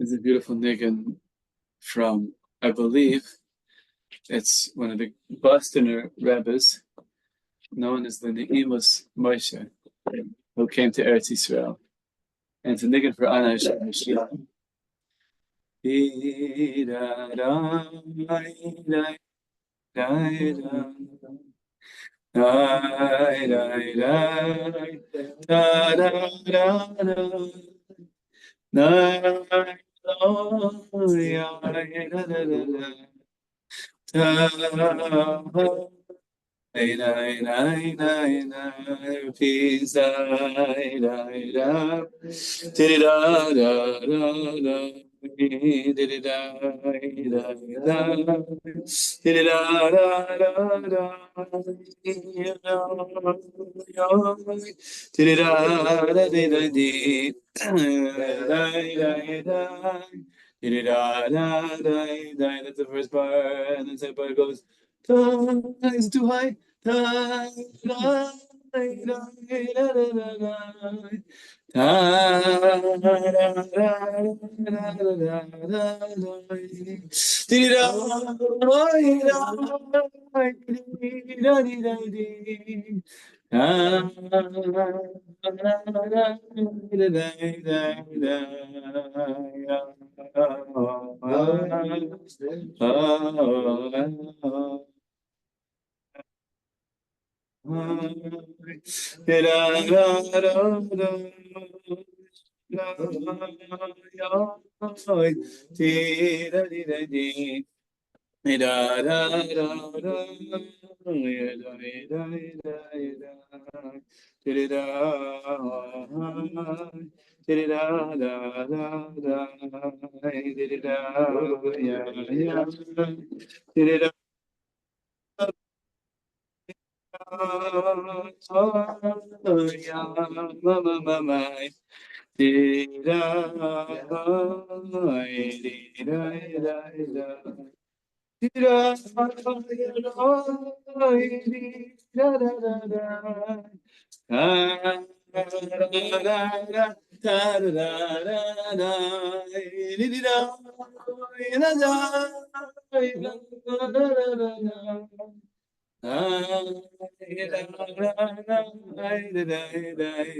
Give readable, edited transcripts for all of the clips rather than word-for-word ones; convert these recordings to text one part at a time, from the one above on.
It's a beautiful niggin from, I believe, it's one of the Bostoner Rebbes, known as the Ne'imus Moshe, who came to Eretz Yisrael. And it's a niggin for Anna Hashem. That's the first part, and then the second part goes, is it too high?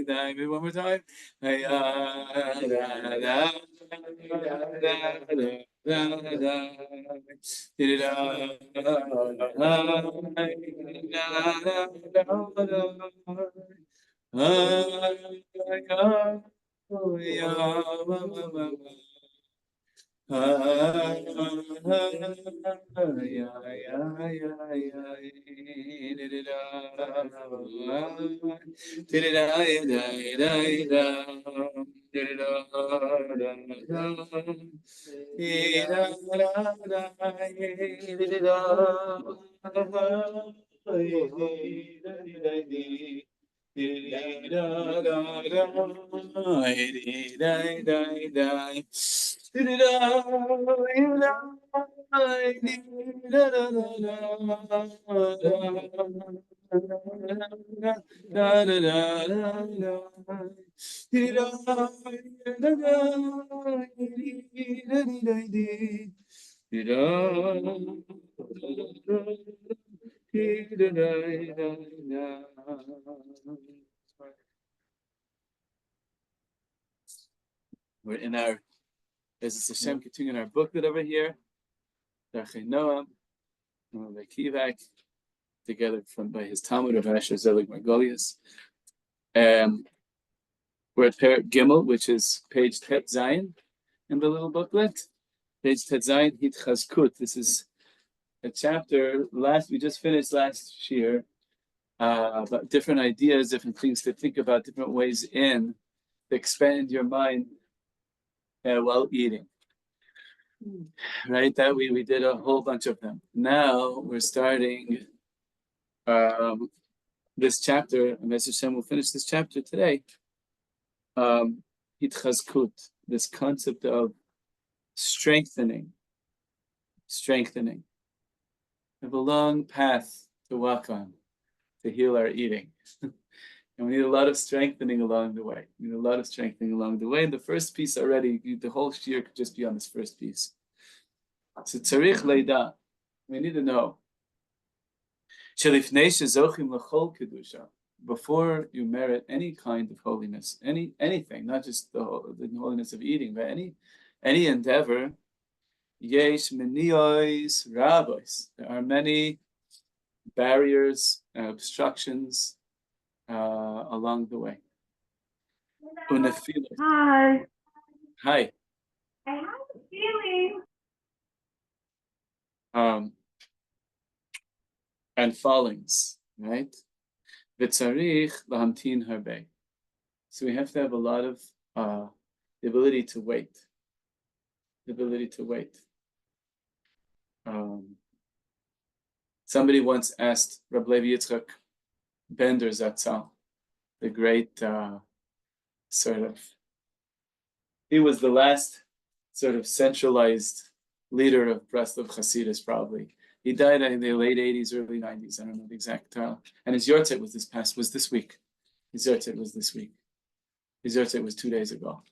Maybe one more time. We're in our, there's Hashem continuing our booklet over here, Darchei Noam, Rav Kivak, together by his Talmud of Asher Zelig Margolius. We're at Perek Gimel, which is page Tet Zayin in the little booklet. Page Tet Zayin, Hitchazkut. This is a chapter we just finished last year, about different ideas, different things to think about, different ways to expand your mind while eating. Right? That we did a whole bunch of them. Now we're starting this chapter, and Mr. Shem will finish this chapter today. Hitchazkut, this concept of strengthening. We have a long path to walk on to heal our eating. And we need a lot of strengthening along the way. We need a lot of strengthening along the way. And the first piece already, the whole year could just be on this first piece. So tzarich leida, we need to know. Shelifnei shezochim l'chol kedusha. Before you merit any kind of holiness, anything, not just the holiness of eating, but any endeavor, yesh meniyos rabos. There are many barriers, obstructions along the way. Hi. Hi. I have a feeling. And fallings, right? V'tzarich lahamtin harbe. So we have to have a lot of the ability to wait. The ability to wait. Somebody once asked Reb Leibish Bender Zatzal, the great he was the last sort of centralized leader of Breslov Hasidus, probably. He died in the late 80s, early 90s. I don't know the exact time. And his yortzeit was this week. His yortzeit was this week. His yortzeit was 2 days ago.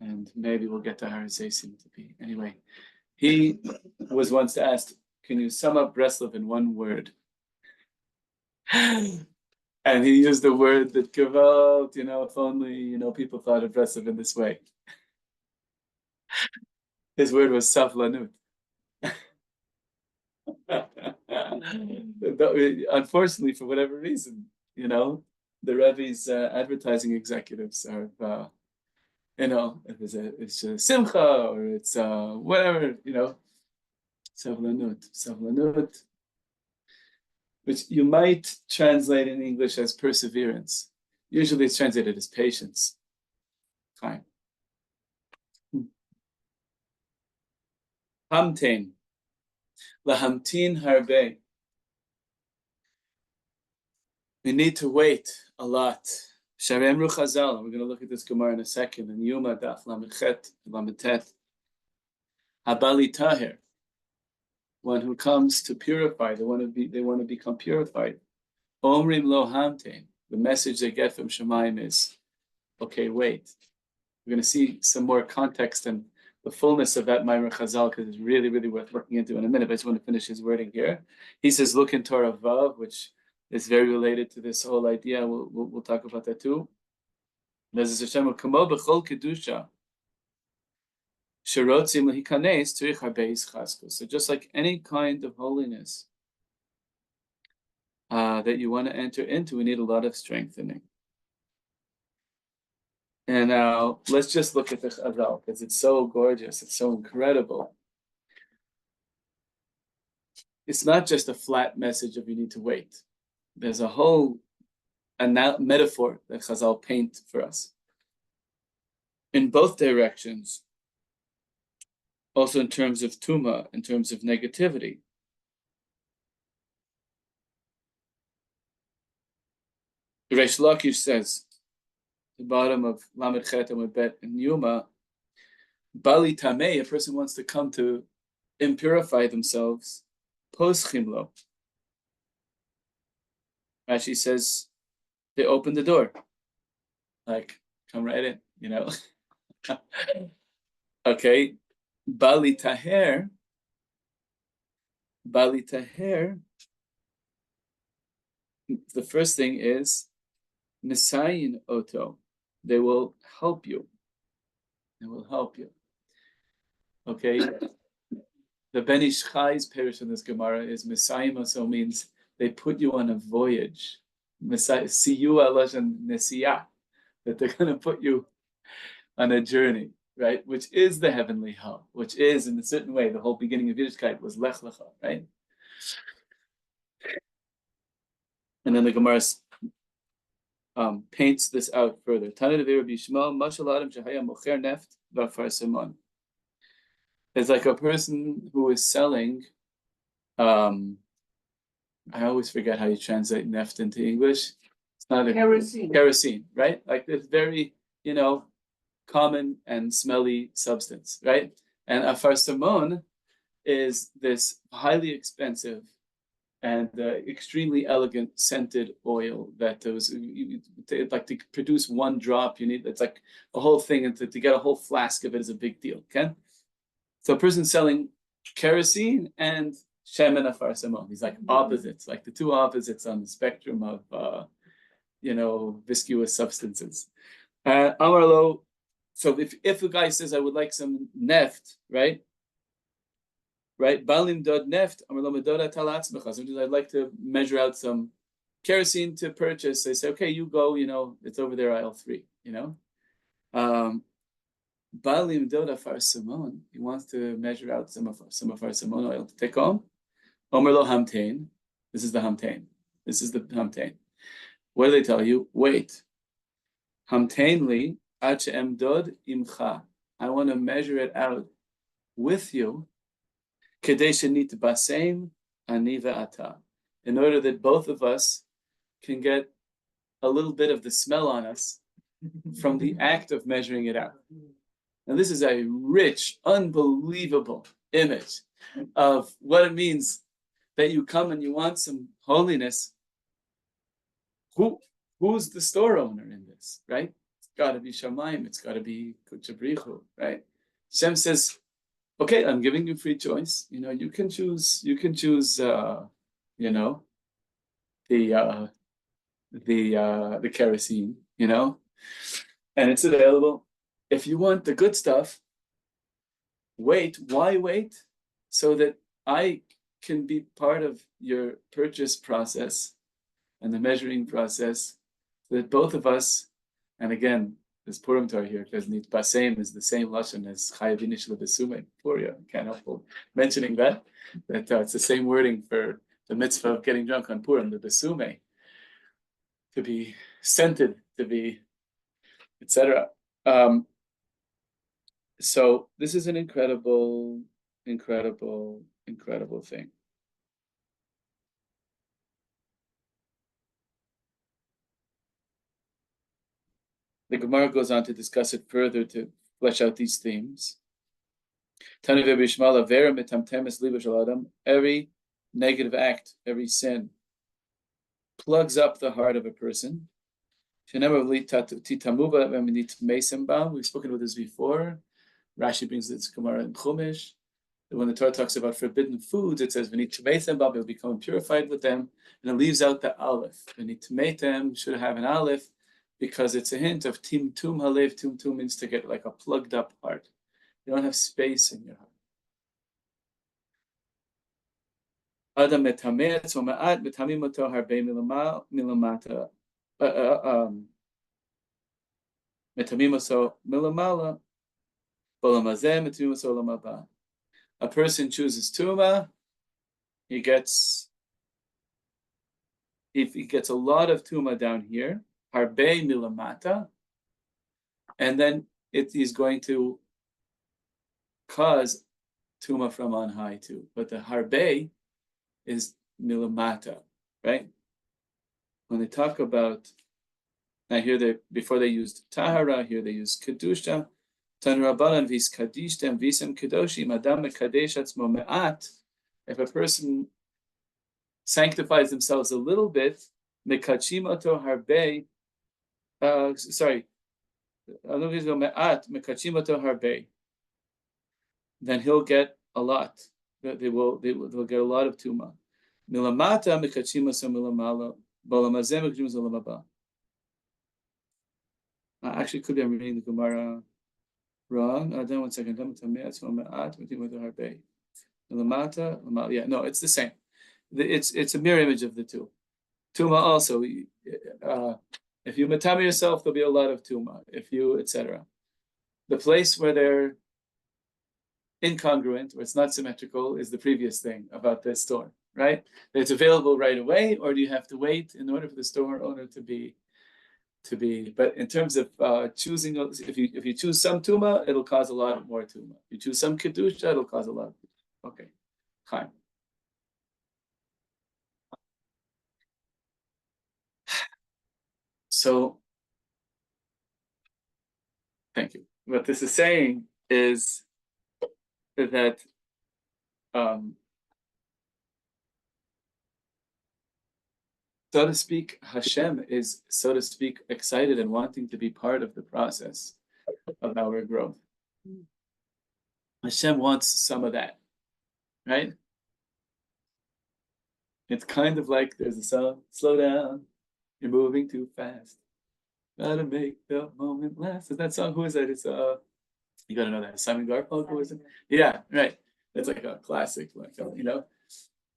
And maybe we'll get to Har Zeisim to be. Anyway, he was once asked, can you sum up Breslov in one word? And he used the word that Gewalt, if only, people thought of Breslov in this way. His word was Savlanut. Unfortunately, for whatever reason, the Rebbe's advertising executives are, it's a simcha or it's whatever, savlanut, which you might translate in English as perseverance. Usually it's translated as patience. Fine. Hamtein. Lahamtin harbe. We need to wait a lot. Sharemru Chazal, we're going to look at this Gemara in a second, and Yuma Daf Lamechet Lametet. Habali Tahir, one who comes to purify, they want to become purified. Omrim Lo Hamtein, the message they get from Shemaim is, okay, wait. We're going to see some more context and the fullness of that Ma'amer Chazal, because it's really, really worth looking into in a minute. But I just want to finish his wording here. He says, look in Torah Vav, which is very related to this whole idea. We'll talk about that too. So just like any kind of holiness that you want to enter into, we need a lot of strengthening. And now let's just look at the Chazal, because it's so gorgeous, it's so incredible. It's not just a flat message of you need to wait. There's a whole metaphor that Chazal paint for us in both directions, also in terms of tuma, in terms of negativity. Reish Lakish says, the bottom of Lamed Chet and Bet and Yuma, Bali Tamei, a person wants to come to impurify themselves, Poschimlo. Rashi says, they open the door. Like, come right in, Okay. Bali Taher, the first thing is, Nisayin Oto. They will help you. Okay. The Ben Ish Chai's parish in this Gemara is Messiah, also means they put you on a voyage. Messiah, Siyu Aloshan Nesiyah, that they're going to put you on a journey, right? Which is the heavenly hell, which is in a certain way, the whole beginning of Yiddishkeit was Lech Lecha, right? And then the Gemara paints this out further. It's like a person who is selling, I always forget how you translate neft into English. It's not kerosene, right? Like this very, common and smelly substance, right? And afar samon is this highly expensive and extremely elegant scented oil that was like to produce one drop, you need, it's like a whole thing, and to get a whole flask of it is a big deal. Okay, so a person selling kerosene and shemen afar samon, these like opposites, like the two opposites on the spectrum of viscous substances. Amarlo. So if a guy says, I would like some neft, right? Balim dod neft, amarlo medoda talatzmecha. Sometimes I'd like to measure out some kerosene to purchase. They say, okay, you go, it's over there, aisle 3, Balim doda far simon, he wants to measure out some of our simon oil to take home. Omerlo hamtain. This is the hamtain. What do they tell you? Wait. Hamtainli ad she'emdod imcha. I want to measure it out with you. Kedei shenit basem ani ve'ata. In order that both of us can get a little bit of the smell on us from the act of measuring it out. Now, this is a rich, unbelievable image of what it means that you come and you want some holiness. Who's the store owner in this, right? It's got to be Shamayim. It's got to be Kuchabrichu, right? Shem says, okay, I'm giving you free choice. You can choose. The kerosene. And it's available. If you want the good stuff, wait. Why wait? So that I can be part of your purchase process and the measuring process, so that both of us, and again, this Purim Torah here, because Nit Basem is the same lashon as Chayavinish Lebesume. Purim, can't help mentioning that it's the same wording for the mitzvah of getting drunk on Purim, the Besume, to be scented, to be, etc. So this is an incredible thing. The Gemara goes on to discuss it further, to flesh out these themes. Every negative act, every sin, plugs up the heart of a person. We've spoken about this before. Rashi brings this Gemara in Chumash. When the Torah talks about forbidden foods, it says, they'll become purified with them, and it leaves out the aleph. V'nitmeitem should have an aleph, because it's a hint of timtum halev. Timtum means to get like a plugged up heart. You don't have space in your heart. Adam metameh so ma'at metamim oto harbe milamata. Metamim oso milamala. Bolamazeh metamim oso lamaba. A person chooses tuma, if he gets a lot of tuma down here, harbe milamata, and then it is going to cause tuma from on high too. But the harbe is milamata, right? When they talk about, now here before they used tahara, here they used kedusha. Tanrabanan vis kadishtem visem kedoshim adam mekadesh atzmo me'at. If a person sanctifies themselves a little bit, mekachim oto harbe. Then he'll get a lot. They'll get a lot of tuma. Milamata mekachim oso milamala. Bolamazem mekachim oso lamaba. Actually, could be I'm reading the Gemara wrong. Then 1 second. Yeah, no, it's the same. It's a mirror image of the two. Tuma also. If you matame yourself, there'll be a lot of tuma. If you, etc. The place where they're incongruent, where it's not symmetrical, is the previous thing about the store, right? It's available right away, or do you have to wait in order for the store owner to be? But in terms of choosing, if you choose some tuma, it'll cause a lot more tuma. If you choose some kedusha, it'll cause a lot. Okay, fine. So, thank you. What this is saying is that so to speak, Hashem is, so to speak, excited and wanting to be part of the process of our growth. Hashem wants some of that, right? It's kind of like there's a song, slow down, you're moving too fast. Gotta make the moment last. Is that song? Who is that? It's you gotta know that. Simon Garfunkel, who is it? Yeah, right. It's like a classic, like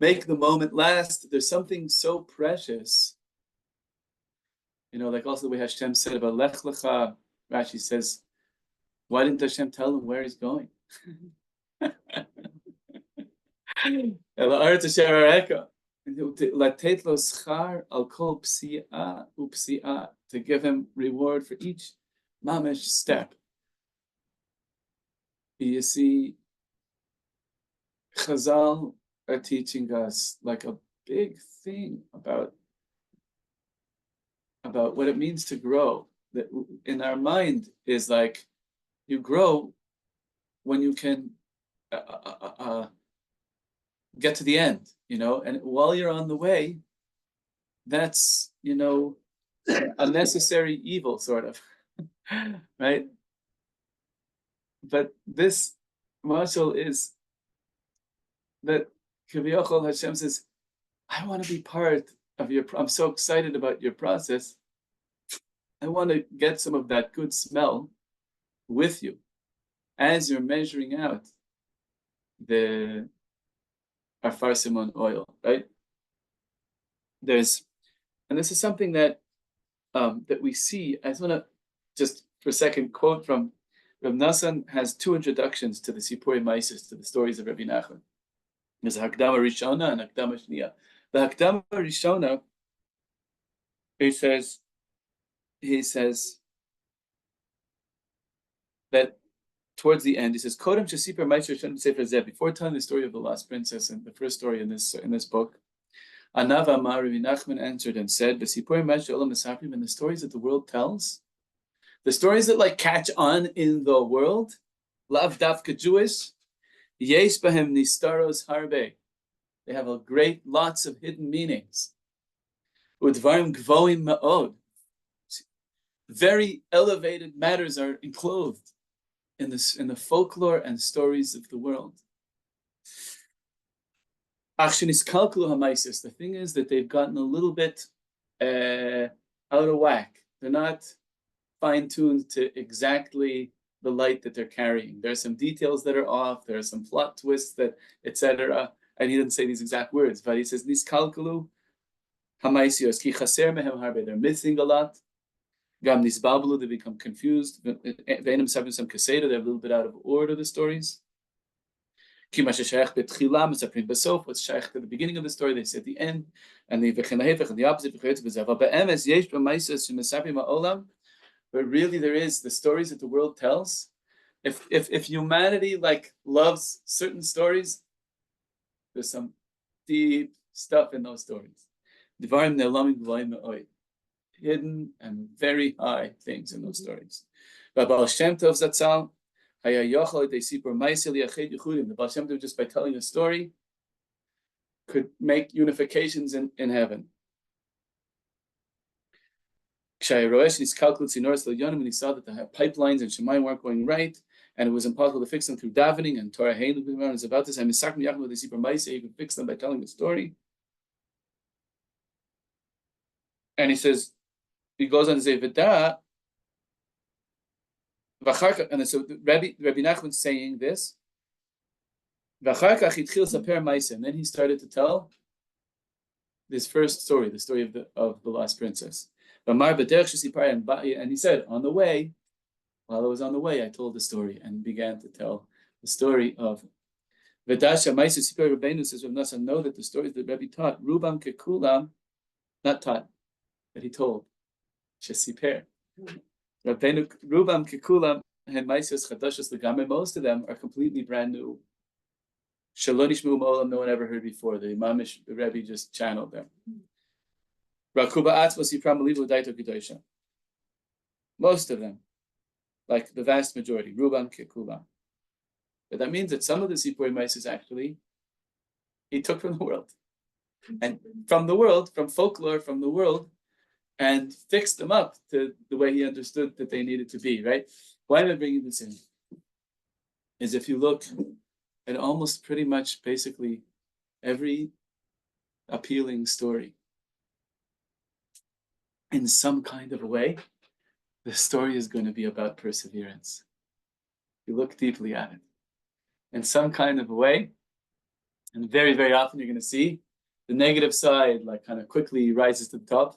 make the moment last. There's something so precious. Like also the way Hashem said about Lech Lecha, Rashi says, why didn't Hashem tell him where he's going? To give him reward for each mamish step. You see, Chazal are teaching us like a big thing about what it means to grow. That in our mind is like you grow when you can get to the end, and while you're on the way, that's a necessary evil, sort of, right? But this mashal is that Kaviyachol Hashem says, I want to be part of I'm so excited about your process. I want to get some of that good smell with you as you're measuring out the Afar Simon oil, right? And this is something that that we see. I just want to just for a second quote from Reb Nassan. Has two introductions to the Sipurei Maises, to the stories of Rabbi Nachman. There's a Hakdama Rishona and Hakdama Shniya. The Hakdama Rishona, he says that towards the end, he says, Kodem Shesipur Maiser Shem Sefer Zeh, before telling the story of the lost princess and the first story in this book, Anav Amar Rabbi Nachman answered and said, B'Sipurei Maiser Olam Mesaprim, and the stories that the world tells, the stories that like catch on in the world, Lav Dafka Jewish, Yesh Bahem Nistaros Harbe. They have lots of hidden meanings. Udvarim Gvoim Ma'od. Very elevated matters are enclosed in the folklore and stories of the world. The thing is that they've gotten a little bit out of whack. They're not fine-tuned to exactly the light that they're carrying. There are some details that are off. There are some plot twists that, etc. And he didn't say these exact words, but he says niskalkalu hamaisios ki chaser mehem harbe. They're missing a lot. Gam nisbalbalu, they become confused. Ve'enim sabim some kaseda, they're a little bit out of order, the stories. Ki masha shayach betchila mesaprim besof, what's shayach to the beginning of the story, they say at the end, and the v'chen lahefech, and the opposite, v'chayotz b'zav. Be'emes yesh b'maisas shemesaprim ha'olam, but really there is the stories that the world tells. If humanity loves certain stories, there's some deep stuff in those stories. Divarim ne'elamim v'layim me'oid. Hidden and very high things in those stories. The Baal Shem Tov Zatzal, the Baal Shem Tov, just by telling a story, could make unifications in heaven. When he saw that the pipelines and Shemayim weren't going right, and it was impossible to fix them through davening and Torah Hain, is about this, he could fix them by telling the story. And he says, he goes on to say, V'da, and so Rabbi Nachman's saying this, and then he started to tell this first story, the story of the lost princess. And he said, on the way, while I was on the way, I told the story and began to tell the story of V'dasha Maisa Sipur Rabbeinu, says Rav Nassan, know that the stories that Rabbi taught, Rubam Kekulam, not taught, that he told. Shesiper. Rabbeinu Rubam Kekulam and Maisios Chadashos Legame, most of them are completely brand new. Shalon Yishmu Ma'olam, no one ever heard before. The Imamish, the Rebbe just channeled them. Rakuba Atzmos Yipram Alivu Daito Kedosha. Most of them, like the vast majority, Rubam Kekulam. But that means that some of the Sipurei Maises actually he took from the world. and from the world, from folklore, from the world, and fixed them up to the way he understood that they needed to be, right? Why am I bringing this in? Is if you look at almost pretty much basically every appealing story, in some kind of a way, the story is going to be about perseverance. You look deeply at it. In some kind of a way, and very, very often you're going to see the negative side, like kind of quickly rises to the top.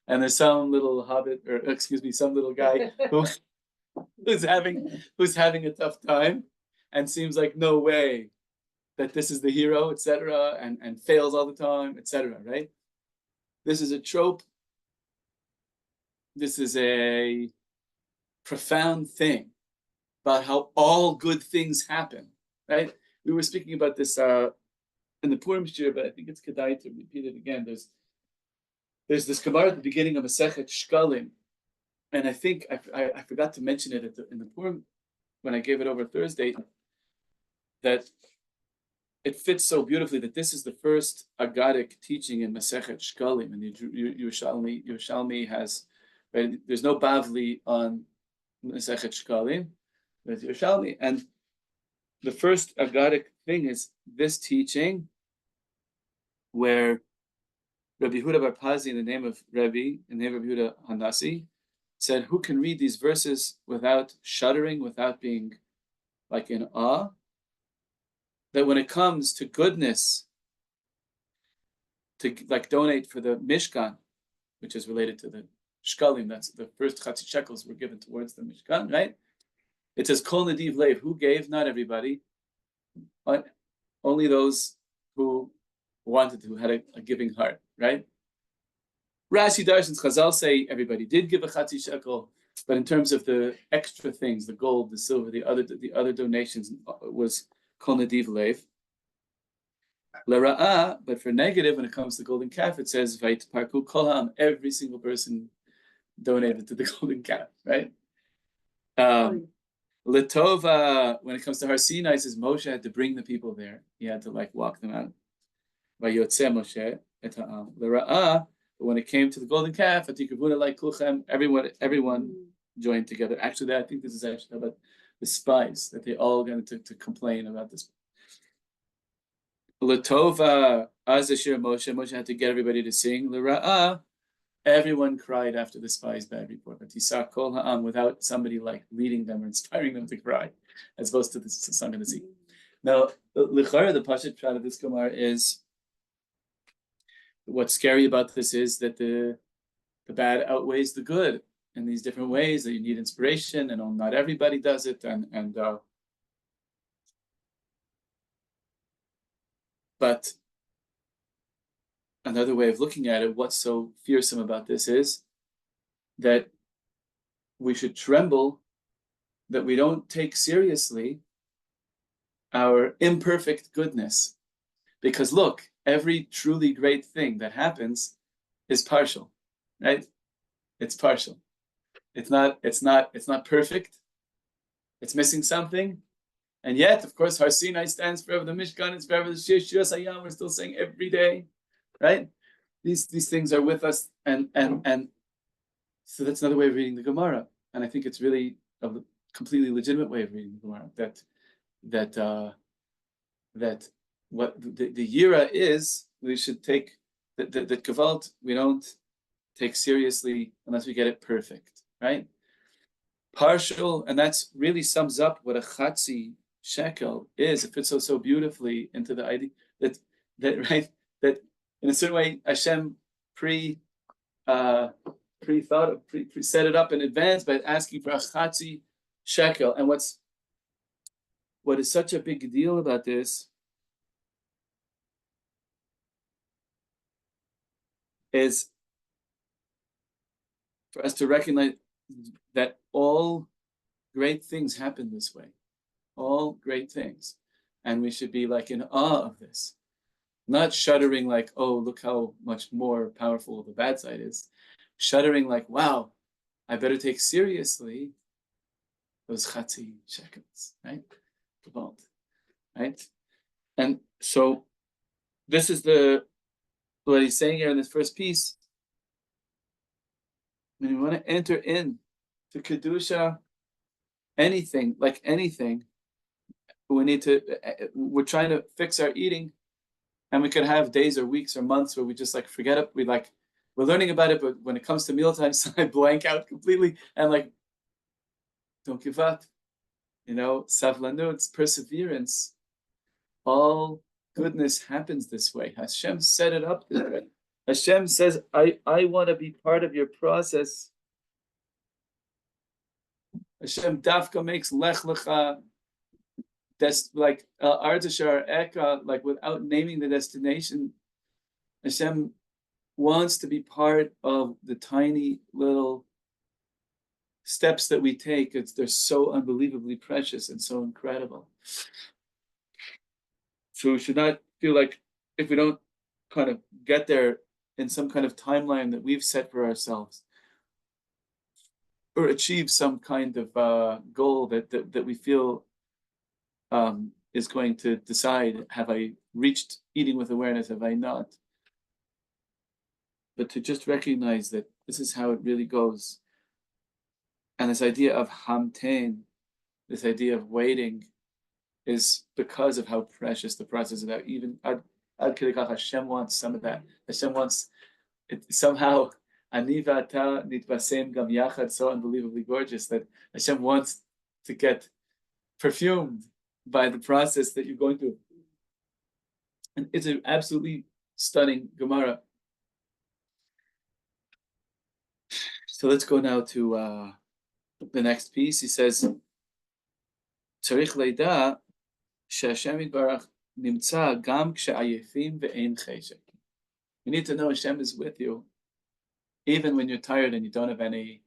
And there's some little hobbit, or excuse me, some little guy who's having a tough time and seems like no way that this is the hero, etc., and fails all the time, etc., right? This is a trope. This is a profound thing about how all good things happen, right? We were speaking about this in the Purim Shir, but I think it's kedai to repeat it again. There's this Gemara at the beginning of Masechet Shkalim, and I think I forgot to mention it in the Purim when I gave it over Thursday, that it fits so beautifully that this is the first Agadic teaching in Masechet Shkalim, and Yerushalmi has, right? There's no Bavli on Masechet Shkalim, there's Yerushalmi, and the first Agadic thing is this teaching where Rabbi Yehuda Bar Pazi, in the name of Rabbi Yehuda Hanasi, said, who can read these verses without shuddering, without being like in awe? That when it comes to goodness, to like donate for the Mishkan, which is related to the Shkalim, that's the first Chatzi shekels were given towards the Mishkan, right? It says, Kol Nadiv Lev, who gave? Not everybody, but only those who wanted to, had a giving heart, right? Rashi Darshans Chazal say everybody did give a Chatzi shekel, but in terms of the extra things, the gold, the silver, the other donations was Kol Nadiv Lev. L'ra'ah, but for negative, when it comes to the golden calf, it says Vait Parku Kol Ha'am. Every single person donated to the golden calf, right? Letova, when it comes to Har Sinai, says Moshe had to bring the people there. He had to like walk them out. Vayotze Moshe et ha'am. L'ra'ah, but when it came to the golden calf, Atikavuna like Kulchem, everyone joined together. Actually, I think this is actually about the spies, that they all going to complain about this. Latova Azashir Moshe had to get everybody to sing. L'ra'ah, everyone cried after the spies' bad report. But Yisa Kol Ha'am, without somebody like leading them or inspiring them to cry, as opposed to the song of the sea. Now, L'chara, the Pashut Pshat of this Gemara is, what's scary about this is that the bad outweighs the good in these different ways, that you need inspiration, and not everybody does it, but another way of looking at it, what's so fearsome about this is that we should tremble that we don't take seriously our imperfect goodness. Because look, every truly great thing that happens is partial, right? It's partial. It's not perfect. It's missing something. And yet, of course, Har Sinai stands forever. The Mishkan is forever. The Shir Hayam, we're still saying every day, right? These things are with us, and so that's another way of reading the Gemara. And I think it's really a completely legitimate way of reading the Gemara. That what the Yira is, we should take that Kavalt we don't take seriously unless we get it perfect, right? Partial, and that's really sums up what a Chatzi shekel is. It fits so beautifully into the idea that in a certain way Hashem set it up in advance by asking for a Chatzi shekel. And what is such a big deal about this is for us to recognize that all great things happen this way. All great things. And we should be like in awe of this. Not shuddering like, oh, look how much more powerful the bad side is. Shuddering like, wow, I better take seriously those Chatzi shekels, right? Right? And so this is the what he's saying here in this first piece, when you want to enter in to Kedusha, anything, like anything, we're trying to fix our eating, and we could have days or weeks or months where we just like forget it. We're learning about it, but when it comes to mealtime, I blank out completely and like, don't give up. Savlanut, perseverance. All goodness happens this way. Hashem set it up this way. Hashem says, I want to be part of your process. Hashem dafka makes lech lecha, like Artashar Eka, like without naming the destination. Hashem wants to be part of the tiny little steps that we take. They're so unbelievably precious and so incredible. So we should not feel like if we don't kind of get there in some kind of timeline that we've set for ourselves, or achieve some kind of goal that we feel is going to decide, have I reached eating with awareness, have I not? But to just recognize that this is how it really goes. And this idea of hamten, this idea of waiting, is because of how precious the process is. That even Ad Kidei Hashem wants some of that. Hashem wants it somehow. Ani v'ata nitbasem gam yachad, so unbelievably gorgeous that Hashem wants to get perfumed by the process that you're going through. And it's an absolutely stunning Gemara. So let's go now to the next piece. He says, Tzarich leida she'Hashem yitbarach nimtza gam k'she'ayefim ve'ein cheshek. You need to know Hashem is with you, even when you're tired and you don't have any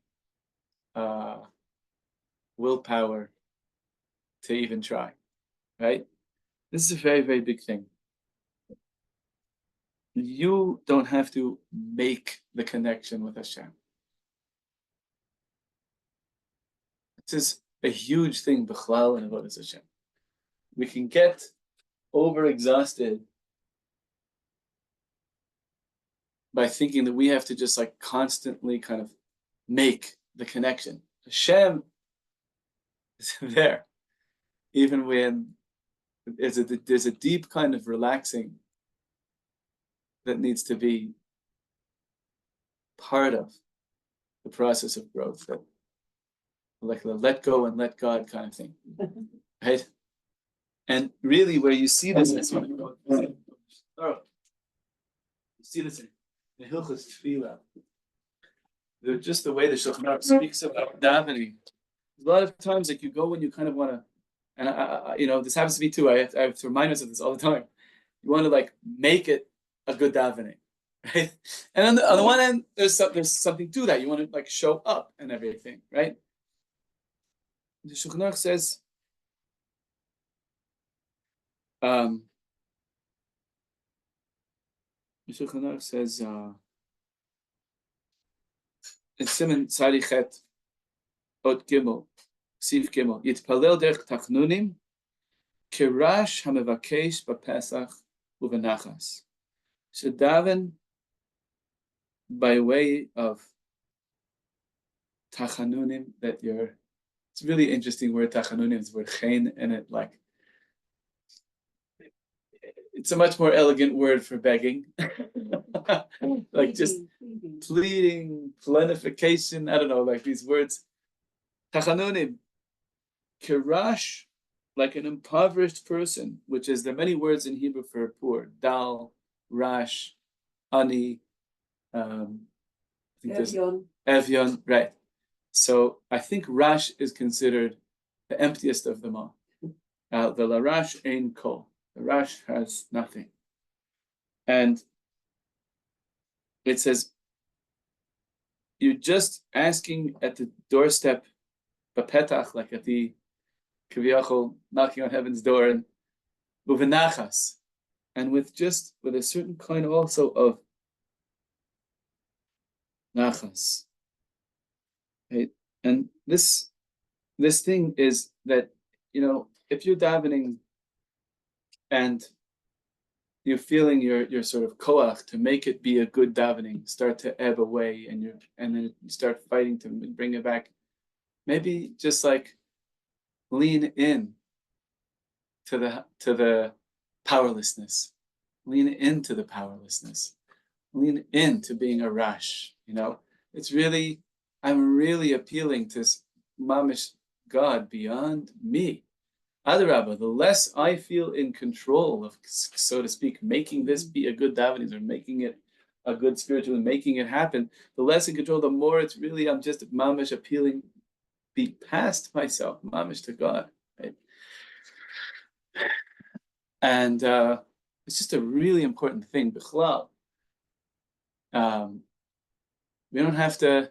willpower to even try, right? This is a very, very big thing. You don't have to make the connection with Hashem. This is a huge thing, b'chlal and avodas Hashem. We can get overexhausted by thinking that we have to just like constantly kind of make the connection. Hashem is there, even when there's a deep kind of relaxing that needs to be part of the process of growth, that like the let go and let God kind of thing, right? And really, where you see this, you see this in the Hilchos Tefillah, just the way the Shulchan Aruch speaks about davening. A lot of times, like you go when you kind of want to, and I this happens to me too. I have to remind myself of this all the time. You want to like make it a good davening, right? And on the one end, there's something to that. You want to like show up and everything, right? The Shulchan Aruch says, the Shulchan Aruch says in Siman Tzarichet Ot Gimel, Sif Gimel, Yitpalel derech tachnunim kirash hamevakesh b'Pesach uvenachas. Should daven by way of tachanunim, that it's a really interesting word, tachanunim, it's the word chen, and it like, it's a much more elegant word for begging. Like just pleading, plenification, I don't know, like these words. Tachanunim, kirash, like an impoverished person, which is, there are many words in Hebrew for poor, dal, rash, ani, I think there's Evyon, right. So I think rash is considered the emptiest of them all. The larash ein kol. The rash has nothing. And it says, you're just asking at the doorstep, bapetach, like at the kaviyachol, knocking on heaven's door, and uvenachas, and with a certain kind of also of nachas. Right? And this thing is that, if you're davening and you're feeling your sort of koach to make it be a good davening start to ebb away, and then you start fighting to bring it back. Maybe just like lean in to the powerlessness. Lean into the powerlessness. Lean into being a rash. It's really, I'm really appealing to mamish God beyond me. Adarabba, the less I feel in control of, so to speak, making this be a good davening or making it a good spiritual and making it happen, the less in control, the more it's really, I'm just mamish appealing, be past myself, mamish to God, right? And it's just a really important thing. Bichlal, we don't have to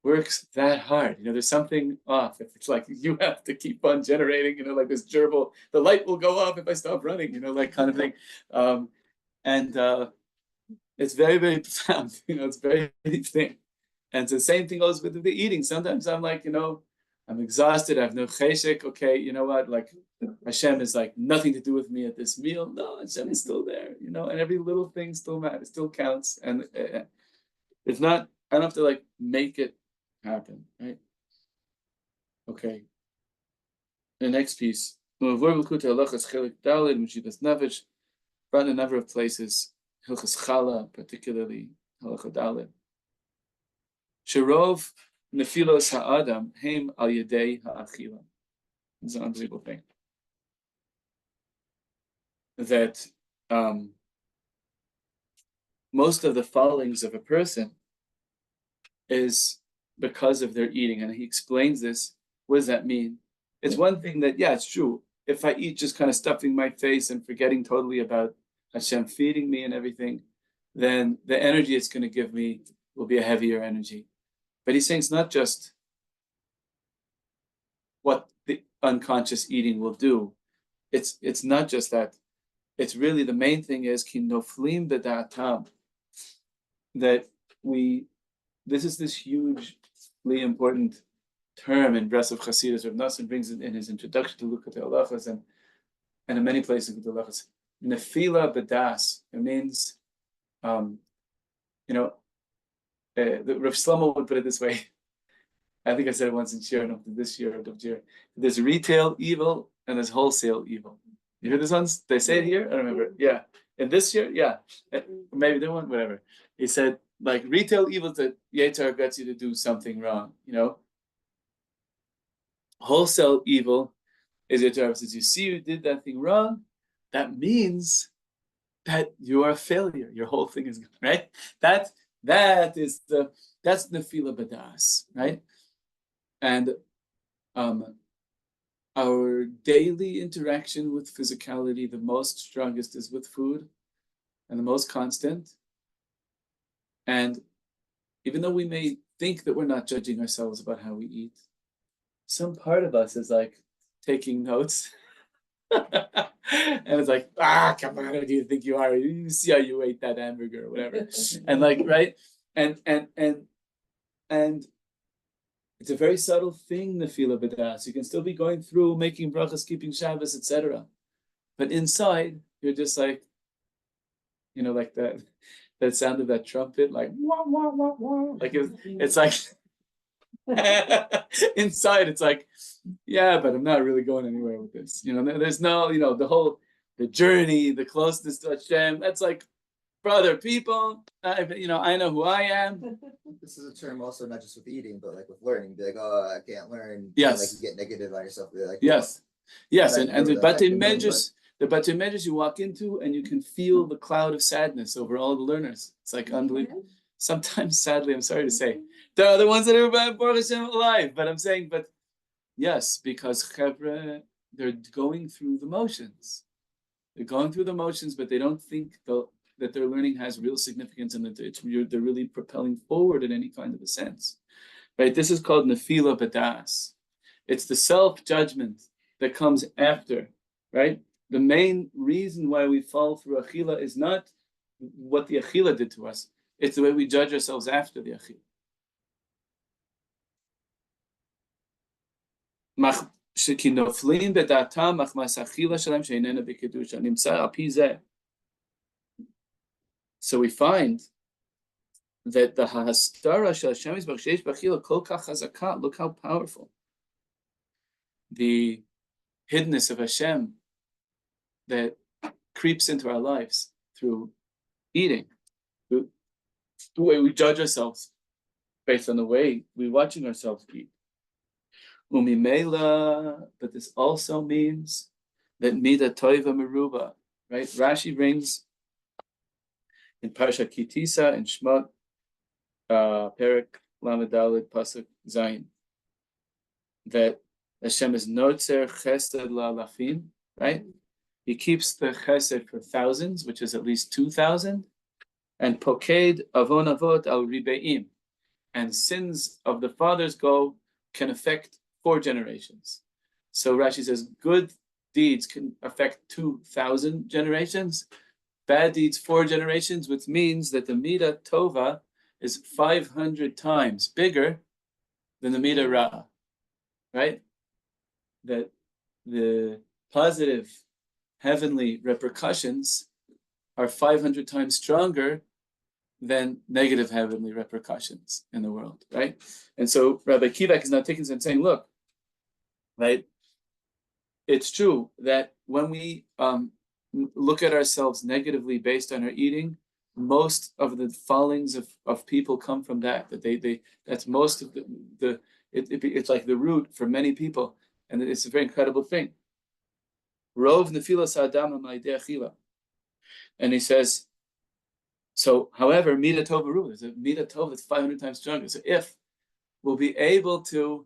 work that hard. There's something off. If it's like you have to keep on generating, like this gerbil, the light will go off if I stop running, like kind of thing. And it's very, very profound. It's a very deep thing. And the same thing goes with the eating. Sometimes I'm like, I'm exhausted. I have no cheshek. Okay, you know what? Like Hashem is like nothing to do with me at this meal. No, Hashem is still there. And every little thing still matters, still counts. And it's not. I don't have to like make it happen, right? Okay. The next piece. Brought in a number of places. Hilchas Chala, particularly Halacha Dalet. Sherov nefilos ha'adam heim al yedei ha'achila. It's an unbelievable thing. That most of the fallings of a person is because of their eating. And he explains this. What does that mean? It's one thing that, yeah, it's true. If I eat just kind of stuffing my face and forgetting totally about Hashem feeding me and everything, then the energy it's going to give me will be a heavier energy. But he's saying it's not just what the unconscious eating will do. It's not just that. It's really the main thing is ki noflim b'da'atam, that this is this hugely important term in Bres of Chassidus. Rav Nassim brings it in his introduction to Lukatei Halachos and in many places with the Halachos. Nefila b'das. It means, the Rav Shlomo would put it this way. I think I said it once in Shir, no, this year or the year. There's retail evil and there's wholesale evil. You hear this one? They say it here? I don't remember. Yeah. And this year, yeah. Maybe they want whatever. He said, like, retail evil that Yetzirah gets you to do something wrong, Wholesale evil is Yetzirah says, you see you did that thing wrong, that means that you are a failure. Your whole thing is, right? That's nefila b'das, right? And our daily interaction with physicality, the most strongest is with food and the most constant. And even though we may think that we're not judging ourselves about how we eat, some part of us is like taking notes. And it's like, come on, who do you think you are? You see how you ate that hamburger or whatever. And like, right? And it's a very subtle thing, nefila b'das. You can still be going through, making brachas, keeping Shabbos, etc. But inside, you're just like, like that sound of that trumpet, like wah wah wah wah. Like it's like inside, it's like, yeah, but I'm not really going anywhere with this. There's no, the journey, the closeness to Hashem. That's like, brother, people, I know who I am. This is a term also not just with eating, but like with learning. Be like, oh, I can't learn. Yes. Like you get negative on yourself. Be like, yes. Yes, and the Batei Medrash, Medrash you walk into and you can feel the cloud of sadness over all the learners. It's like unbelievable. Sometimes, sadly, I'm sorry to say, there are the ones that are Baruch Hashem alive, but I'm saying, yes, because Chevra, they're going through the motions. They're going through the motions, but they don't think that their learning has real significance and that they're really propelling forward in any kind of a sense. Right? This is called nefila b'das. It's the self-judgment that comes after, right? The main reason why we fall through achila is not what the achila did to us. It's the way we judge ourselves after the achila. שכי נופלים בדעתם מחמס אכילה שלהם שאיננה בקדושה. נמצא על פי זה So we find that the hastara shel Hashem is b'cheish b'chila kol kach chazaka. Look how powerful the hiddenness of Hashem that creeps into our lives through eating, through the way we judge ourselves based on the way we're watching ourselves eat. Umimela, but this also means that mida toiva meruba, right? Rashi brings in Parsha Kitisa and Shmot, Perek Lamed Pasuk Zayin, that Hashem is notzer chesed la'alafim, right? He keeps the chesed for thousands, which is at least 2,000, and poked avon avot al ribeim, and sins of the fathers can affect 4 generations. So Rashi says good deeds can affect 2,000 generations, bad deeds 4 generations, which means that the midah tova is 500 times bigger than the midah ra, right? That the positive heavenly repercussions are 500 times stronger than negative heavenly repercussions in the world, right? And so Rabbi Kivak is now taking this and saying, look, right, it's true that when we look at ourselves negatively based on our eating, most of the fallings of people come from that that's most of it's like the root for many people, and it's a very incredible thing. Rov nefilas ha'adam ha'ma'idei achila. And he says, so, however, midah tov baruch, there's a midah tov that's 500 times stronger. So if we'll be able to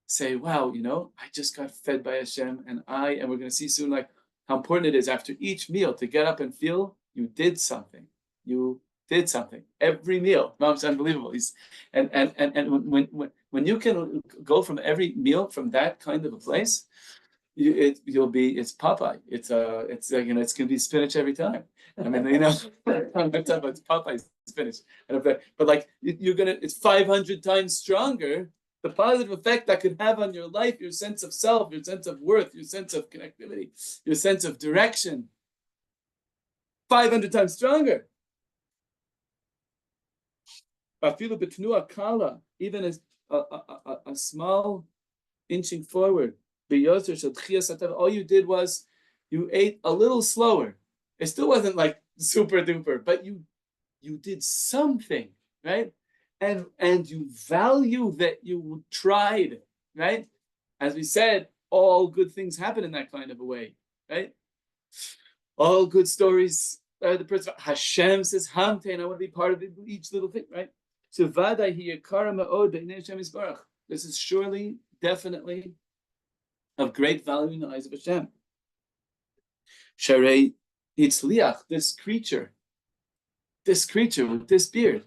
say, wow, I just got fed by Hashem, and we're going to see soon like how important it is after each meal to get up and feel you did something. You did something. Every meal. It's unbelievable. And when you can go from every meal from that kind of a place, it's Popeye. It's going to be spinach every time. I mean, I'm talking about Popeye spinach. But like it's 500 times stronger. The positive effect that could have on your life, your sense of self, your sense of worth, your sense of connectivity, your sense of direction, 500 times stronger. Even as a small inching forward. All you did was you ate a little slower. It still wasn't like super duper, but you did something, right? And you value that you tried, right? As we said, all good things happen in that kind of a way, right? All good stories. The person Hashem says, "Hamtein, I want to be part of each little thing," right? So this is surely, definitely of great value in the eyes of Hashem. Sharei Yitzliach, this creature with this beard,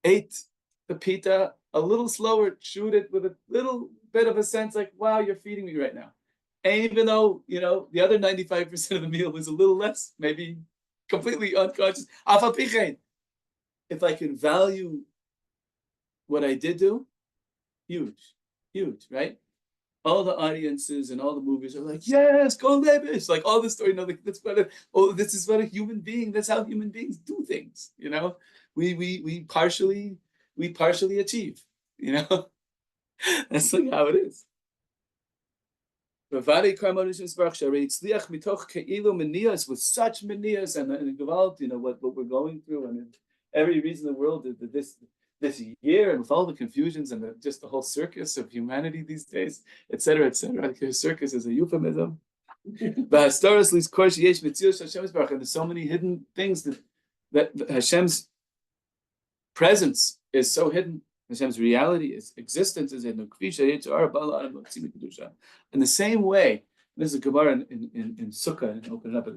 ate the pita a little slower, chewed it with a little bit of a sense like, wow, you're feeding me right now. And even though, the other 95% of the meal was a little less, maybe completely unconscious. If I can value what I did do, huge, right? All the audiences and all the movies are like, yes, go Leibish. Like all the story, this is what a human being, that's how human beings do things, We partially achieve, That's like how it is. With such manias and Gewalt, what we're going through, and every reason in the world that this year, and with all the confusions and just the whole circus of humanity these days, etc., circus is a euphemism. And there's so many hidden things that Hashem's presence is so hidden. Hashem's reality, His existence is hidden. In the same way, this is a Gemara in Sukkah, and open it up.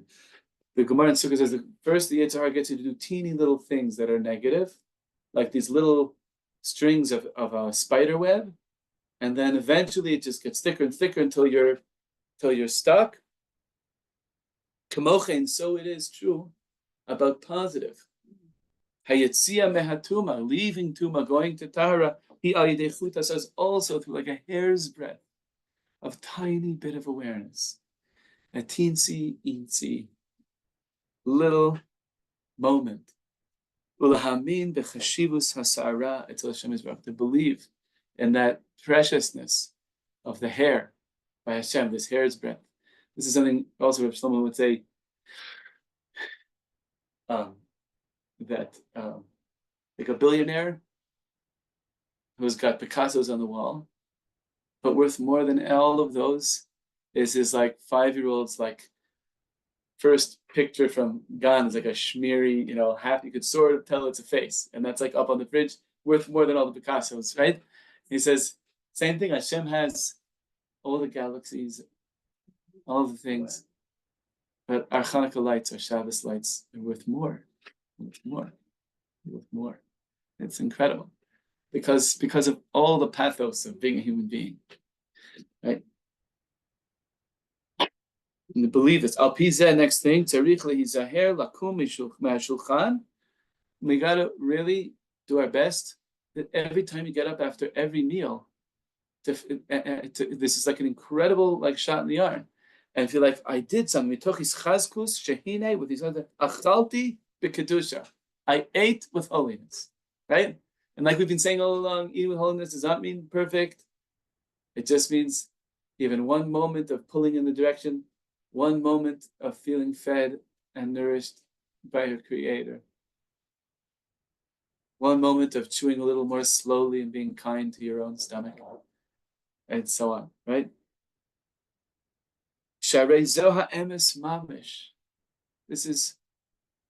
The Gemara in Sukkah says that first the Yetzer Hara gets you to do teeny little things that are negative, like these little strings of a spider web, and then eventually it just gets thicker and thicker until you're stuck. Kamochen, so it is true about positive. Hayetzia mehatuma, leaving tuma, going to tahara, he ayidei says also through like a hair's breadth of tiny bit of awareness, a teensy, eensy, little moment. Ulahamin b'chashivus hasara etzel Hashem Yisbarach, to believe in that preciousness of the hair by Hashem, this hair's breadth. This is something also Reb Shlomo would say, that like a billionaire who's got Picassos on the wall, but worth more than all of those is his like 5-year-old's like first picture from Ghana. Is like a shmiri, half, you could sort of tell it's a face, and that's like up on the fridge, worth more than all the Picassos, right? He says, same thing, Hashem has all the galaxies, all the things, but our Hanukkah lights, our Shabbos lights, are worth more, worth more. It's incredible, because of all the pathos of being a human being, right? And to believe this. Al pizeh, next thing, tzarich lehizaher lakum mishulchan. We gotta really do our best that every time you get up after every meal, this is like an incredible like shot in the arm, and feel like I did something. Mitochis chazkus shehine, with these other achalti b'kedusha. I ate with holiness, right? And like we've been saying all along, eating with holiness does not mean perfect. It just means even one moment of pulling in the direction, one moment of feeling fed and nourished by your Creator, one moment of chewing a little more slowly and being kind to your own stomach, and so on, right? Sharei zoha emes mamish. This is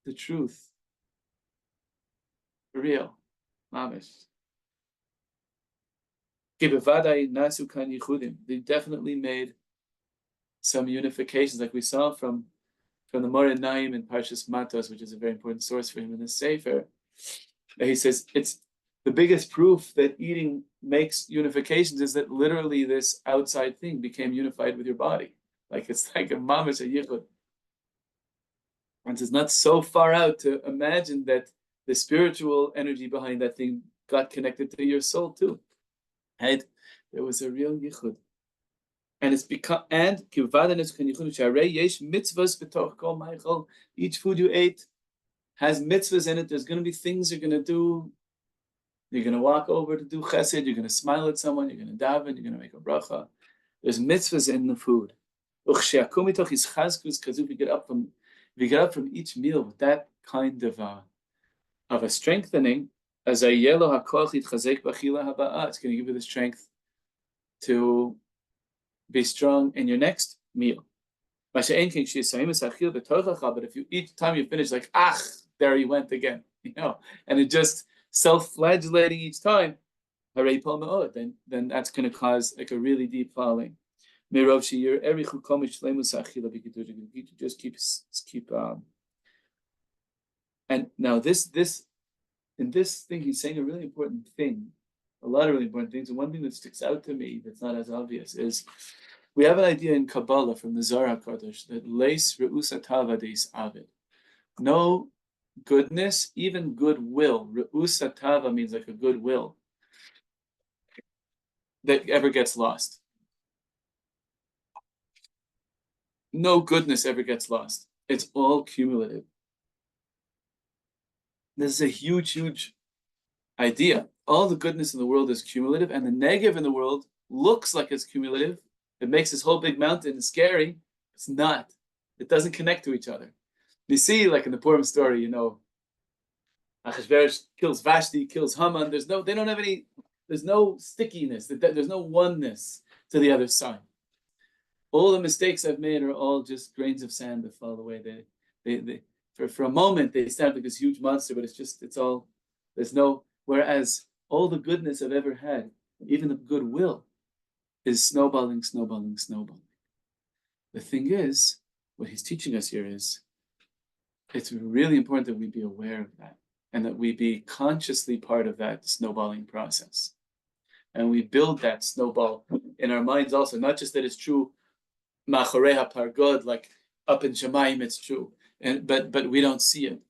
the truth, for real, mamish. They definitely made some unifications, like we saw from the Moreh Naim in Parshas Matos, which is a very important source for him in the Sefer. He says it's the biggest proof that eating makes unifications is that literally this outside thing became unified with your body. Like it's like a mamish, a yichud. And it's not so far out to imagine that the spiritual energy behind that thing got connected to your soul too. Right? There was a real yichud. And it's become, and each food you ate has mitzvahs in it. There's going to be things you're going to do. You're going to walk over to do chesed. You're going to smile at someone. You're going to daven. You're going to make a bracha. There's mitzvahs in the food. If you get up from each meal with that kind of a strengthening, it's going to give you the strength to be strong in your next meal. But if each time you finish, like, there he went again, and it just self-flagellating each time, then that's going to cause like a really deep falling. Just keep and now this in this thing he's saying a really important thing, a lot of really important things, and one thing that sticks out to me that's not as obvious is we have an idea in Kabbalah from the Zohar HaKadosh that leis re'us hatava deis avid, no goodness, even goodwill, re'us hatava means like a goodwill, that ever gets lost. No goodness ever gets lost. It's all cumulative. This is a huge, huge idea. All the goodness in the world is cumulative, and the negative in the world looks like it's cumulative. It makes this whole big mountain scary. It's not. It doesn't connect to each other. You see, like in the Purim story, Achashverosh kills Vashti, kills Haman. There's no stickiness. There's no oneness to the other side. All the mistakes I've made are all just grains of sand that fall away. For a moment, they stand like this huge monster, but whereas all the goodness I've ever had, even the goodwill, is snowballing. The thing is, what he's teaching us here is, it's really important that we be aware of that, and that we be consciously part of that snowballing process. And we build that snowball in our minds also, not just that it's true, Machoreha Pargod, like up in Shemayim it's true, but we don't see it.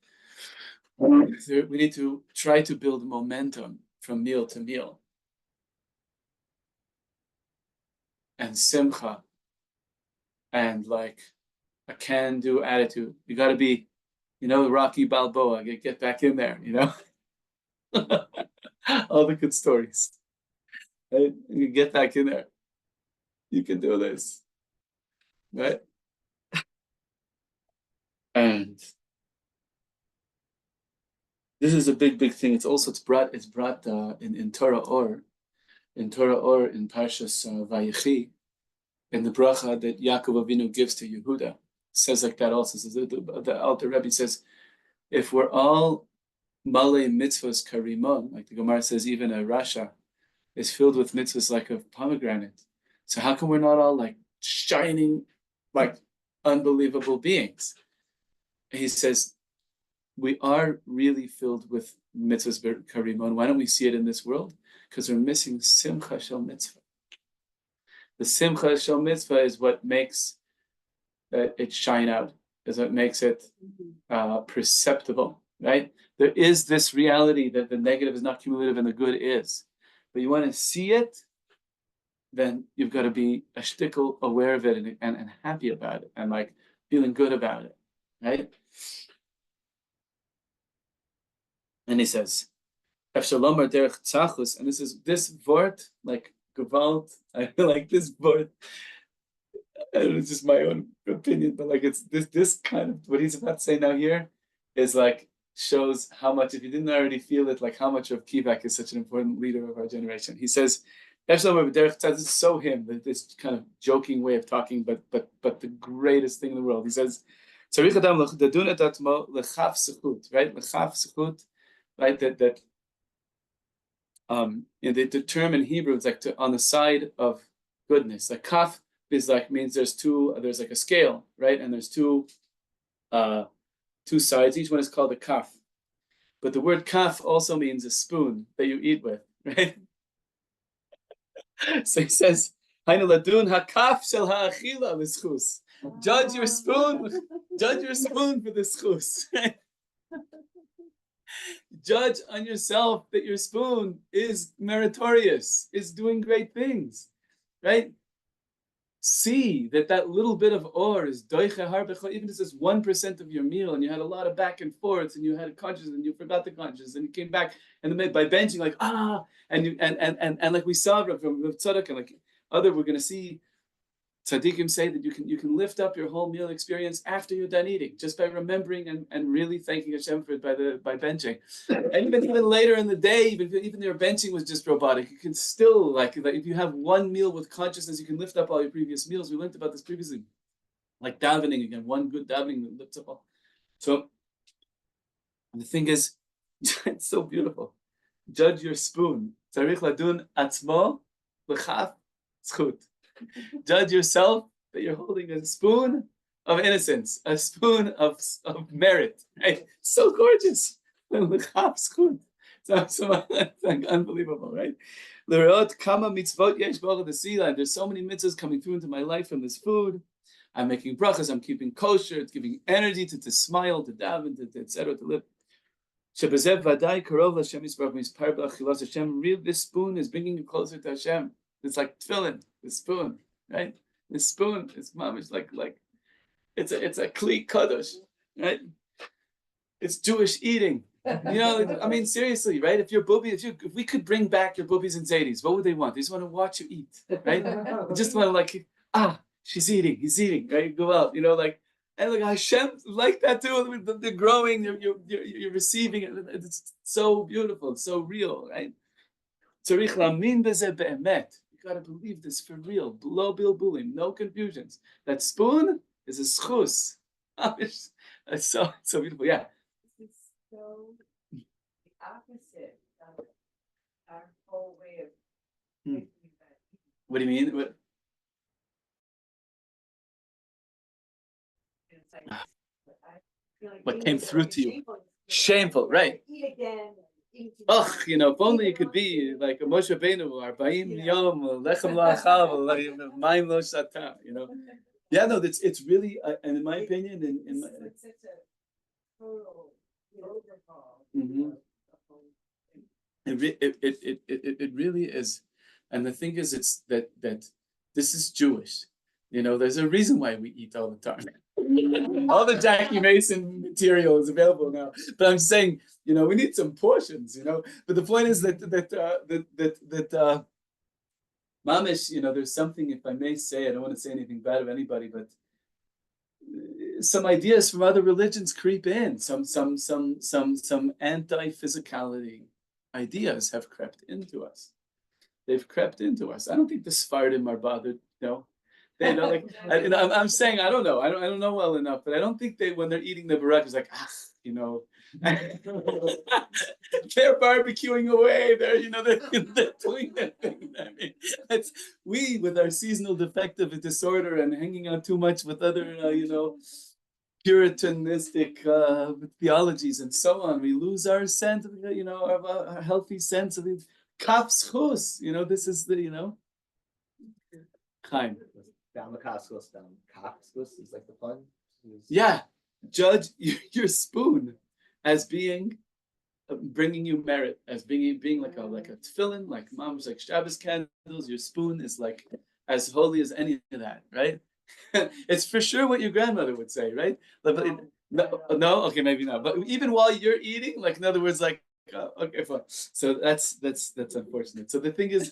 We need to try to build momentum from meal to meal. And simcha, and like a can-do attitude. You got to be Rocky Balboa, get back in there, all the good stories. Right? You get back in there. You can do this. Right? And this is a big thing. It's brought in Torah Or, in Parshas Vayechi, in the bracha that Yaakov Avinu gives to Yehuda. It says like that also. Says the Alter Rebbe says, if we're all malei mitzvahs karimon, like the Gemara says, even a rasha is filled with mitzvahs like a pomegranate. So how come we're not all like shining, like unbelievable beings? He says, we are really filled with mitzvahs karimon. Why don't we see it in this world? Because we're missing simcha shel mitzvah. The simcha shel mitzvah is what makes it shine out, is what makes it perceptible, right? There is this reality that the negative is not cumulative and the good is. But you want to see it, then you've got to be a shtickle aware of it and happy about it and like feeling good about it, right? And he says, and this is this word, like Gewalt, I feel like this word, it's just my own opinion, but like it's this kind of what he's about to say now here is like shows how much, if you didn't already feel it, like how much Rav Kivak is such an important leader of our generation. He says, this is so him, this kind of joking way of talking, but the greatest thing in the world. He says, right? Right? The term in Hebrew is like on the side of goodness. Like kaf is like means there's like a scale, right? And there's two sides. Each one is called a kaf. But the word kaf also means a spoon that you eat with, right? So he says, hakaf shel ha'achila l'schus. Judge your spoon for the schus. Right? Judge on yourself that your spoon is meritorious, is doing great things, right? See that little bit of or is doiche harbecha, even if it's 1% of your meal, and you had a lot of back and forth, and you had a conscious, and you forgot the conscious, and you came back, and then by benching, like and like we saw from Tzadok and like we're going to see Tzaddikim say that you can lift up your whole meal experience after you're done eating, just by remembering and really thanking Hashem for it by benching. And even later in the day, even your benching was just robotic, you can still, like if you have one meal with consciousness, you can lift up all your previous meals. We learned about this previously. Like davening again, one good davening that lifts up all. So the thing is, it's so beautiful. Judge your spoon. Tzarich ladun atzmo l'chaf zchut. Judge yourself that you're holding a spoon of innocence, a spoon of merit, right? So gorgeous. So like unbelievable, right? There's so many mitzvahs coming through into my life from this food. I'm making brachas, I'm keeping kosher, it's giving energy to smile, to daven, to etc., to live. This spoon is bringing you closer to Hashem. It's like tefillin, the spoon, right? The spoon is mamish like it's a kli kadosh, right? It's Jewish eating. I mean, seriously, right? If we could bring back your boobies and zadis, what would they want? They just want to watch you eat, right? They just want to like, she's eating, he's eating, right? Go out, and like Hashem like that too. They're growing, you're receiving it. It's so beautiful, it's so real, right? Tzarich lamin b'zeh be'emet. You gotta believe this for real. Below bilbulim, no confusions. That spoon is a schus. It's so beautiful. Yeah. This is so the opposite of our whole way of thinking about it. What do you mean? It's like, I feel like What came through to you? Shameful, Right? Eat again. Oh, if only you could be like a Moshe Rabbeinu, Arba'im Yom, Lechem La'achav, Mayim Lo Shata, Yeah, no, it's really, and in my opinion, It's like such a total overhaul. It really is, and the thing is, it's that this is Jewish. There's a reason why we eat all the time. All the Jackie Mason material is available now. But I'm saying, we need some portions, But the point is that Mamish, there's something, if I may say, I don't want to say anything bad of anybody, but some ideas from other religions creep in. Some anti-physicality ideas have crept into us. They've crept into us. I don't think the Sephardim are bothered. They I'm saying I don't know. I don't know well enough, but I don't think when they're eating the barak, it's like they're barbecuing away. They're they're doing their thing. I mean, we with our seasonal defective disorder and hanging out too much with other Puritanistic theologies and so on. We lose our sense of our healthy sense of kafschus. This is the Chaim. Kafschus is like the fun. Yeah, judge your spoon as being bringing you merit, as being like a tefillin, like mom's like Shabbos candles. Your spoon is like as holy as any of that, right? It's for sure what your grandmother would say, right? No, okay, maybe not. But even while you're eating, like in other words, like okay, fine. So that's unfortunate. So the thing is,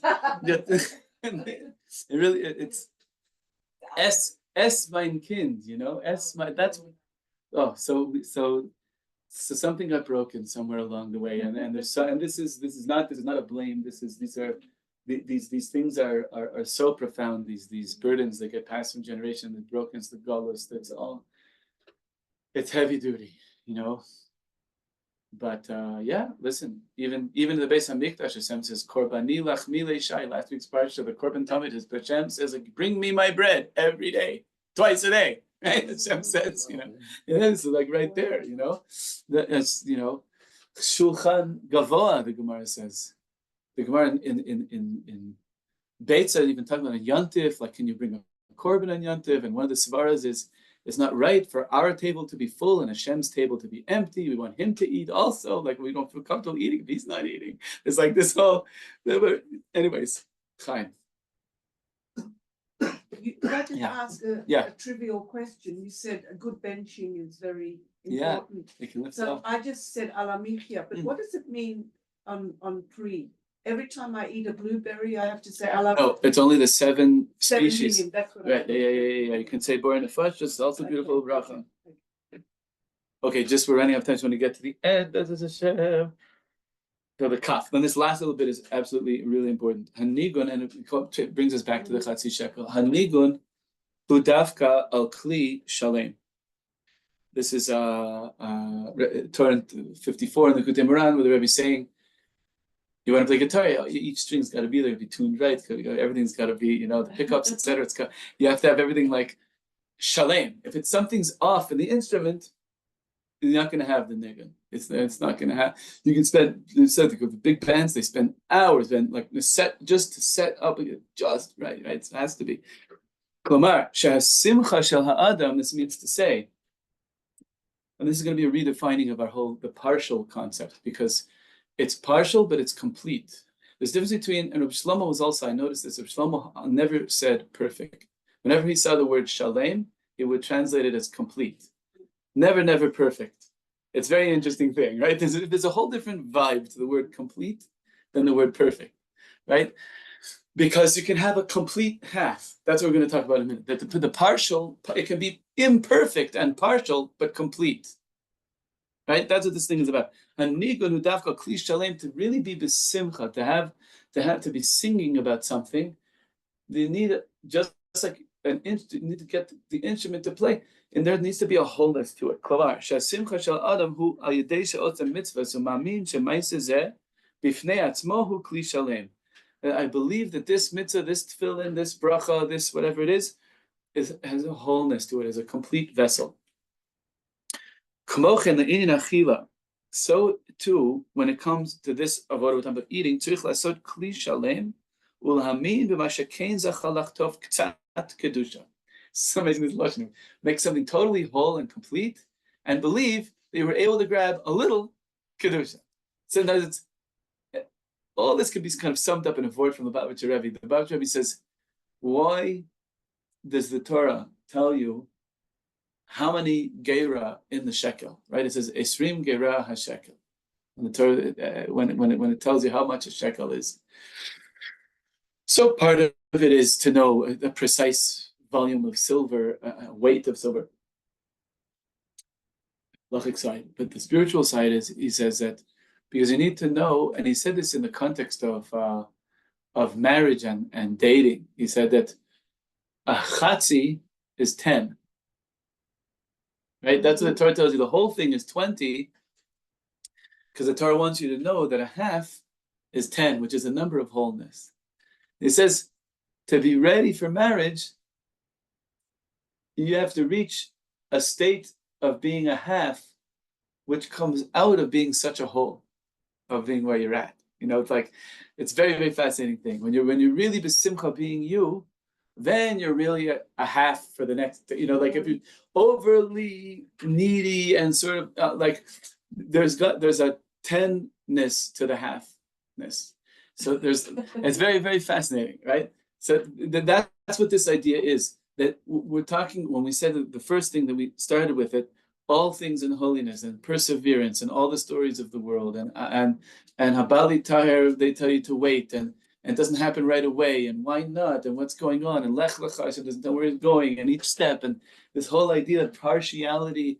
it's mein Kind, that's so something got broken somewhere along the way, and this is not a blame. These things are so profound. These burdens that get passed from generation, the brokenness, the gullus. It's heavy duty, But listen. Even the Beis Hamikdash, Hashem says, "Korbani lachmi leishai." Last week's parsha, the Korban Tamid, Hashem says, like, "Bring me my bread every day, twice a day." Right? Hashem says, it's like right there, That's Shulchan Gavoa. The Gemara says. The Gemara in Beitza even talking about a Yantif, like, can you bring a korban on Yantif? And one of the svaras is, it's not right for our table to be full and Hashem's table to be empty. We want him to eat also. Like, we don't feel comfortable eating if he's not eating. It's like this whole. Anyways, Chaim. Could I just ask a trivial question? You said a good benching is very important. It can lift So up. I just said alamichia, but what does it mean on pre? Every time I eat a blueberry, I have to say alamichia. No, it's only the seven species. Million, that's what Right? Yeah. You can say Bor Nefesh, just also beautiful bracha. Okay, just we're running out of time. So when we get to the end, so the kaf. Then this last little bit is absolutely really important. Hanigun, and it brings us back to the Chatzi Shekel. Hanigun hudavka al kli shalem. This is Torah 54 in the Kutei Moran, where the Rebbe is saying, you want to play guitar, each string's got to be there, be tuned right, everything's got to be, the pickups, etc. You have to have everything like shalem. If something's off in the instrument, you're not going to have the nigun. It's not going to have. You can spend. The big bands, they spend hours and like just to set up just right. It has to be. Klamar shehasimcha shel ha'adam. This means to say, and this is going to be a redefining of the partial concept, because it's partial but it's complete. There's a difference between, and Reb Shlomo was also, I noticed this, Reb Shlomo never said perfect. Whenever he saw the word shalem, he would translate it as complete. Never perfect. It's a very interesting thing, right? There's a whole different vibe to the word complete than the word perfect, right? Because you can have a complete half. That's what we're going to talk about in a minute. That the partial, it can be imperfect and partial, but complete. Right? That's what this thing is about. Hanigun hudavka kli shalem, to really be besimcha, to be singing about something, you need just like you need to get the instrument to play, and there needs to be a wholeness to it. Klavar shasimcha shel adam hu al yedei she'otzem mitzvah u'mamin shemaisa zeh bifnei atzmo hu kli shalem. I believe that this mitzvah, this tefillin, this bracha, this whatever it is has a wholeness to it, as a complete vessel. So too, when it comes to this avodah we're talking about eating, tzarich lasod kli shalem ulhamin b'ma shekein zachal lachtov k'tzat kedusha. So amazing, this lashon. Make something totally whole and complete, and believe that you were able to grab a little kedusha. Sometimes all this could be kind of summed up in a word from the Lubavitcher Rebbe. The Lubavitcher Rebbe says, why does the Torah tell you how many gera in the shekel, right? It says esrim gera hashekel. And the Torah, when it tells you how much a shekel is. So part of it is to know the precise volume of silver, weight of silver. Logic side, but the spiritual side is, he says that because you need to know, and he said this in the context of marriage and dating. He said that a chatzi is 10, right? That's what the Torah tells you. The whole thing is 20, because the Torah wants you to know that a half is 10, which is a number of wholeness. He says to be ready for marriage, you have to reach a state of being a half, which comes out of being such a whole, of being where you're at. It's like, it's very, very fascinating thing. When you're really besimcha being you, then you're really a half for the next, like if you're overly needy and sort of like, there's a 10-ness to the halfness. So it's very, very fascinating, right? So that's what this idea is, that we're talking, when we said that the first thing that we started with it, all things in holiness and perseverance and all the stories of the world and Habali Tahir, they tell you to wait and it doesn't happen right away and why not and what's going on and Lech Lecha, so doesn't know where it's going and each step and this whole idea of partiality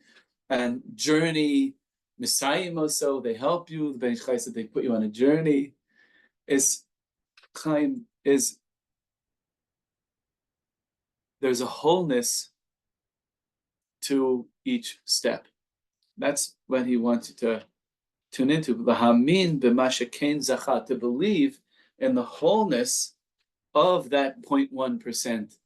and journey, Messiah also, they help you, the Ben Ish Chai said they put you on a journey, is there's a wholeness to each step. That's what he wanted to tune into. Lahamin b'mashakein zachat, to believe in the wholeness of that 0.1%,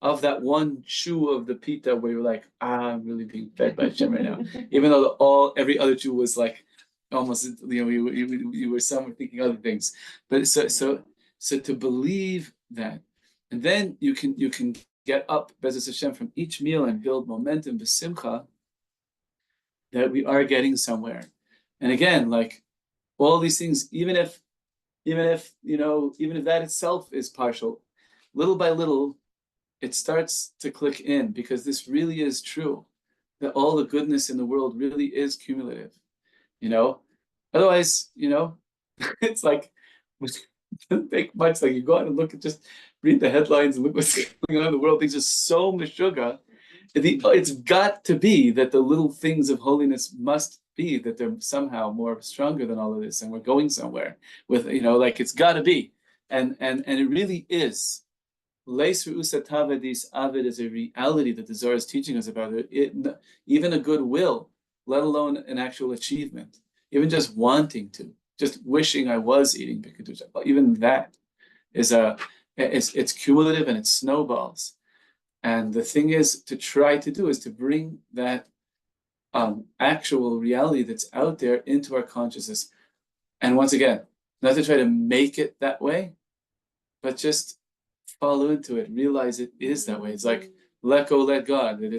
of that one chew of the pita where you're like, I'm really being fed by Hashem right now. Even though every other chew was like almost, you were somewhere thinking other things. But so to believe that, and then you can get up, Bezos Hashem, from each meal and build momentum, besimcha, that we are getting somewhere. And again, like all these things, even if that itself is partial, little by little, it starts to click in, because this really is true, that all the goodness in the world really is cumulative. Otherwise, it's like, it doesn't take much. Like you go out and look at, just read the headlines and look what's going on in the world. Things are so meshuggah. It's got to be that the little things of holiness must be that they're somehow more stronger than all of this, and we're going somewhere with, like it's got to be, and it really is. Leis Ru'usa Tavadis Avid is a reality that the Zohar is teaching us about. Even a good will, let alone an actual achievement, even just wanting to, just wishing I was eating Bikadusha, even that is it's cumulative and it snowballs. And the thing is to try to do is to bring that actual reality that's out there into our consciousness. And once again, not to try to make it that way, but just follow into it, realize it is that way. It's like, let go, let God, that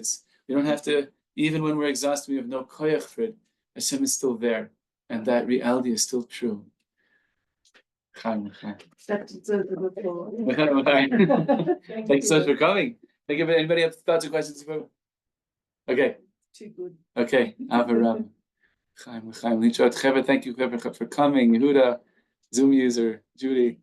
we don't have to, even when we're exhausted, we have no koyach for it, Hashem is still there, and that reality is still true. Thanks so much for coming. Thank you. Anybody have thoughts or questions? Okay. Too good. Okay. Avaram. Thank you for coming. Yehuda, Zoom user, Judy.